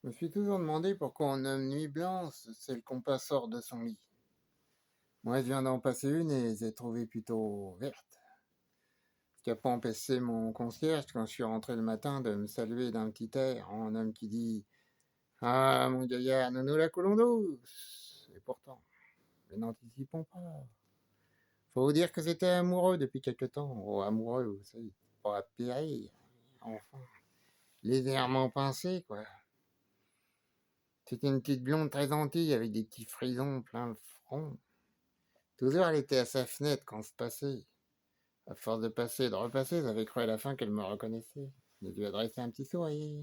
Je me suis toujours demandé pourquoi on nomme nuit blanche celle qu'on pas sort de son lit. Moi, je viens d'en passer une et j'ai trouvé plutôt verte. Ce qui n'a pas empêché mon concierge, quand je suis rentré le matin, de me saluer d'un petit air en homme qui dit: «Ah, mon gaillard, nous nous la coulons douce!» Et pourtant, mais n'anticipons pas. Faut vous dire que j'étais amoureux depuis quelque temps. Oh, amoureux, vous savez, pas à périr. Enfin, légèrement pincé, quoi. C'était une petite blonde très gentille avec des petits frisons plein le front. Toujours, elle était à sa fenêtre quand on se passait. À force de passer et de repasser, j'avais cru à la fin qu'elle me reconnaissait. Je lui adressais un petit sourire.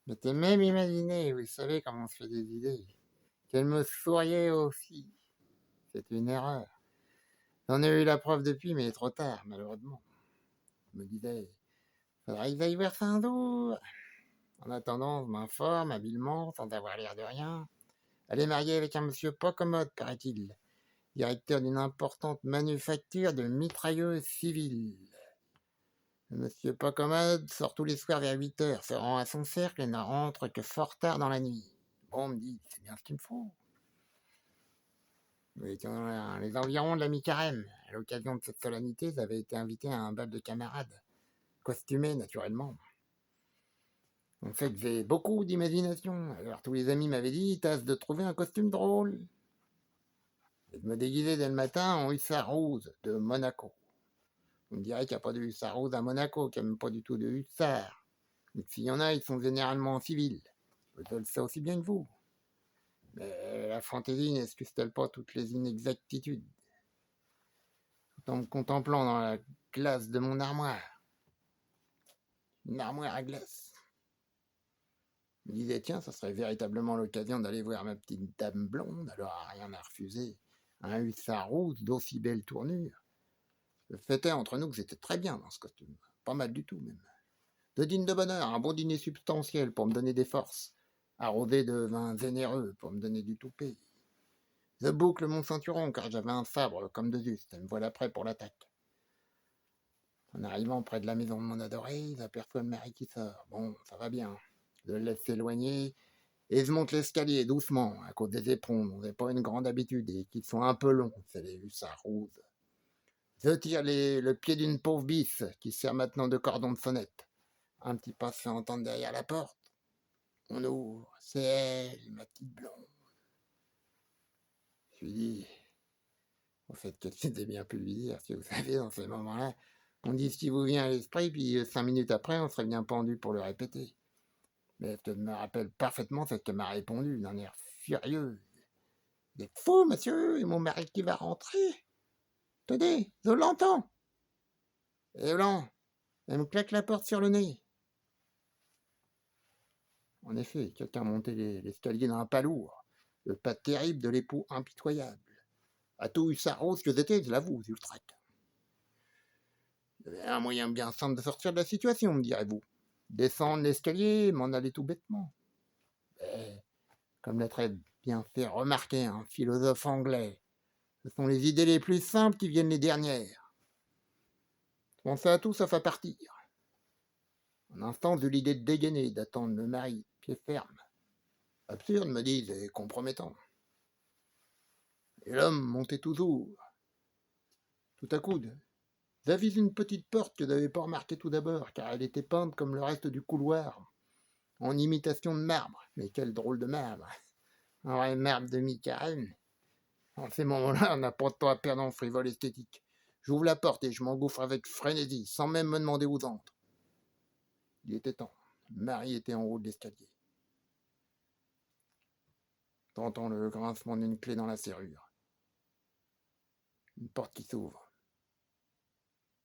Je m'étais même imaginé, vous savez comment on se fait des idées, qu'elle me souriait aussi. C'était une erreur. J'en ai eu la preuve depuis, mais trop tard, malheureusement. Je me disais, faudrait que j'aille voir ça un jour. En attendant, je m'informe habilement, sans avoir l'air de rien. Elle est mariée avec un monsieur pas commode, paraît-il, directeur d'une importante manufacture de mitrailleuses civiles. Le monsieur pas commode sort tous les soirs vers 8 heures, se rend à son cercle et ne rentre que fort tard dans la nuit. Bon, on me dit, c'est bien ce qu'il me faut. Nous étions dans les environs de la mi-carême. À l'occasion de cette solennité, j'avais été invité à un bal de camarades, costumé naturellement. En fait, j'ai beaucoup d'imagination. Alors tous les amis m'avaient dit, tâche de trouver un costume drôle. Et de me déguiser dès le matin en hussard rose de Monaco. On me dirait qu'il n'y a pas de hussard rose à Monaco, qu'il n'y a même pas du tout de hussard. Et s'il y en a, ils sont généralement en civil. Je le sais aussi bien que vous. Mais la fantaisie n'excuse-t-elle pas toutes les inexactitudes? Tout en me contemplant dans la glace de mon armoire, une armoire à glace, je me disais, tiens, ça serait véritablement l'occasion d'aller voir ma petite dame blonde, alors rien à refuser. Un hussard rose d'aussi belle tournure. Le fait est entre nous que j'étais très bien dans ce costume. Pas mal du tout, même. De dîner de bonheur, un bon dîner substantiel pour me donner des forces, arrosé de vin généreux pour me donner du toupet. Je boucle mon ceinturon car j'avais un sabre comme de juste, et me voilà prêt pour l'attaque. En arrivant près de la maison de mon adoré, j'aperçois le mari qui sort. Bon, ça va bien. Je le laisse s'éloigner et je monte l'escalier doucement à cause des éperons dont j'ai pas une grande habitude et qui sont un peu longs, c'est les hussards roses. Je tire le pied d'une pauvre biche qui sert maintenant de cordon de sonnette. Un petit pas se fait entendre derrière la porte. On ouvre, c'est elle, ma petite blonde. Je lui dis, au fait que c'était bien pu lui dire, si vous savez, dans ces moments-là, on dit ce qui vous vient à l'esprit, puis 5 minutes après, on serait bien pendu pour le répéter. Mais je me rappelle parfaitement ce qu'elle m'a répondu d'un air furieux. Vous êtes fou, monsieur, et mon mari qui va rentrer. Tenez, je l'entends. Et blanc, elle me claque la porte sur le nez. En effet, quelqu'un montait l'escalier d'un pas lourd, le pas terrible de l'époux impitoyable. À tout hussard rose que j'étais, je l'avoue, je le traque. Il y avait un moyen bien simple de sortir de la situation, me direz-vous. Descendre l'escalier, m'en aller tout bêtement. Mais, comme l'a très bien fait remarquer un philosophe anglais, ce sont les idées les plus simples qui viennent les dernières. Pensez à tout sauf à partir. Un instant, j'eus l'idée de dégainer, d'attendre le mari, pied ferme. Absurde, me disent, et compromettant. Et l'homme montait toujours. Tout à coup, j'avise une petite porte que je n'avais pas remarquée tout d'abord, car elle était peinte comme le reste du couloir, en imitation de marbre. Mais quel drôle de marbre! Un vrai marbre de mi-carême. En ces moments-là, on n'a pas de temps à perdre en frivole esthétique. J'ouvre la porte et je m'engouffre avec frénésie, sans même me demander où j'entre. Il était temps. Marie était en haut de l'escalier. T'entends le grincement d'une clé dans la serrure. Une porte qui s'ouvre.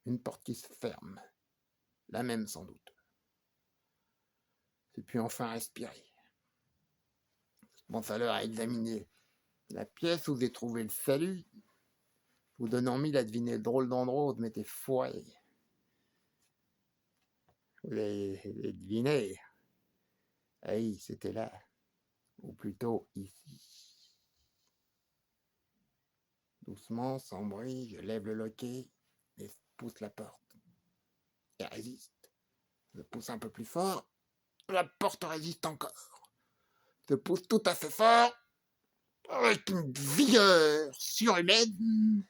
Une porte qui se ferme. La même sans doute. J'ai pu enfin respirer. Je pense alors à examiner la pièce où j'ai trouvé le salut, vous donnant mille à deviner le drôle d'endroit où je m'étais foiré. Vous l'avez deviné. Ah oui, c'était là. Ou plutôt ici. Doucement, sans bruit, je lève le loquet et pousse la porte. Elle résiste. Je pousse un peu plus fort. La porte résiste encore. se pousse tout à fait fort, avec une vigueur surhumaine.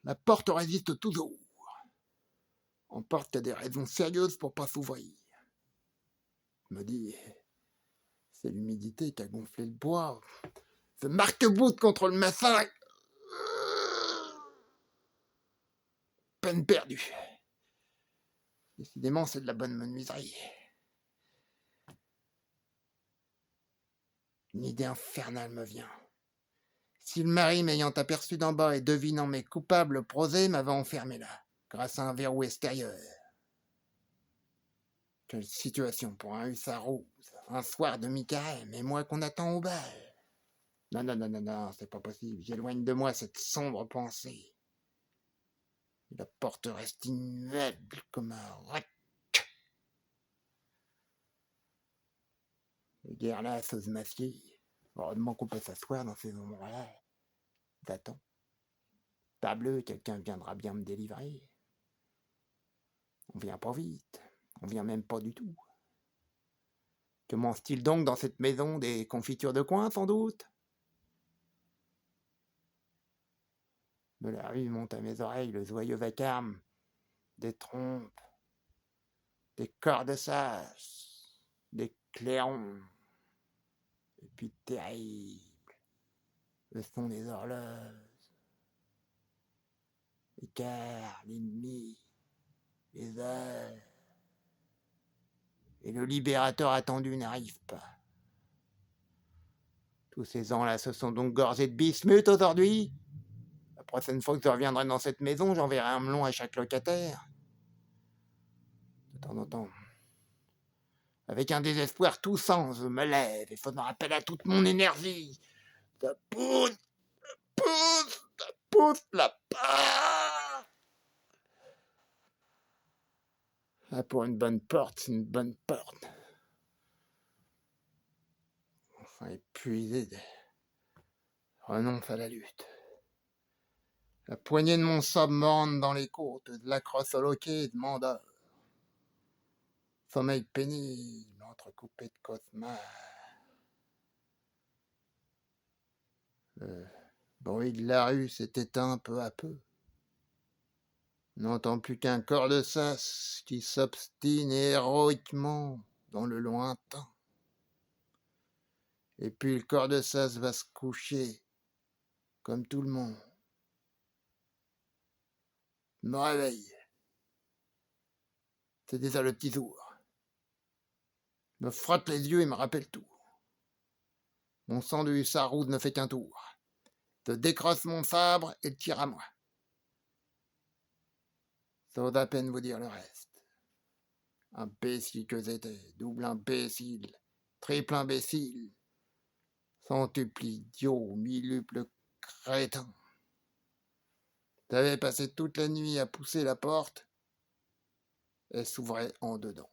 La porte résiste toujours. On porte des raisons sérieuses pour pas s'ouvrir. Je me dis, c'est l'humidité qui a gonflé le bois. Ce marque-boute contre le massin. Peine perdue. Décidément, c'est de la bonne menuiserie. Une idée infernale me vient. Si le mari, m'ayant aperçu d'en bas et devinant mes coupables prosés, m'avait enfermé là, grâce à un verrou extérieur. Quelle situation pour un hussard rose, un soir de mi-carême, et moi qu'on attend au bal. Non, non, non, non, non, c'est pas possible. J'éloigne de moi cette sombre pensée. La porte reste immuable comme un roc. Les guerres-là, sauce masquée. Heureusement qu'on peut s'asseoir dans ces endroits-là. J'attends. Pas bleu, quelqu'un viendra bien me délivrer. On vient pas vite. On vient même pas du tout. Que mange-t-il donc dans cette maison? Des confitures de coin, sans doute? De la rue monte à mes oreilles le joyeux vacarme des trompes, des corps de sas, des clairons, et puis terrible, le son des horloges, les quarts, les demi, les heures, et le libérateur attendu n'arrive pas. Tous ces ans-là se sont donc gorgés de bismuth aujourd'hui. La prochaine fois que je reviendrai dans cette maison, j'enverrai un melon à chaque locataire. De temps en temps, avec un désespoir toussant, je me lève et faisant appel à toute mon énergie. Ça pousse, ça pousse la part. Ah, pour une bonne porte, c'est une bonne porte. Enfin, épuisé, renonce à la lutte. La poignée de mon sabre m'entre dans les côtes, de la crosse au loquet de m'endort. Sommeil pénible, entrecoupé de cauchemars. Le bruit de la rue s'est éteint peu à peu. On n'entend plus qu'un corps de sas qui s'obstine héroïquement dans le lointain. Et puis le corps de sas va se coucher, comme tout le monde. Je me réveille. C'est déjà le petit jour. Je me frotte les yeux et me rappelle tout. Mon sang de hussard rouge ne fait qu'un tour. Je décrosse mon sabre et le tire à moi. Ça vaut à peine vous dire le reste. Imbécile que j'étais, double imbécile, triple imbécile, centuple idiot, milluple crétin. J'avais passé toute la nuit à pousser la porte, elle s'ouvrait en dedans.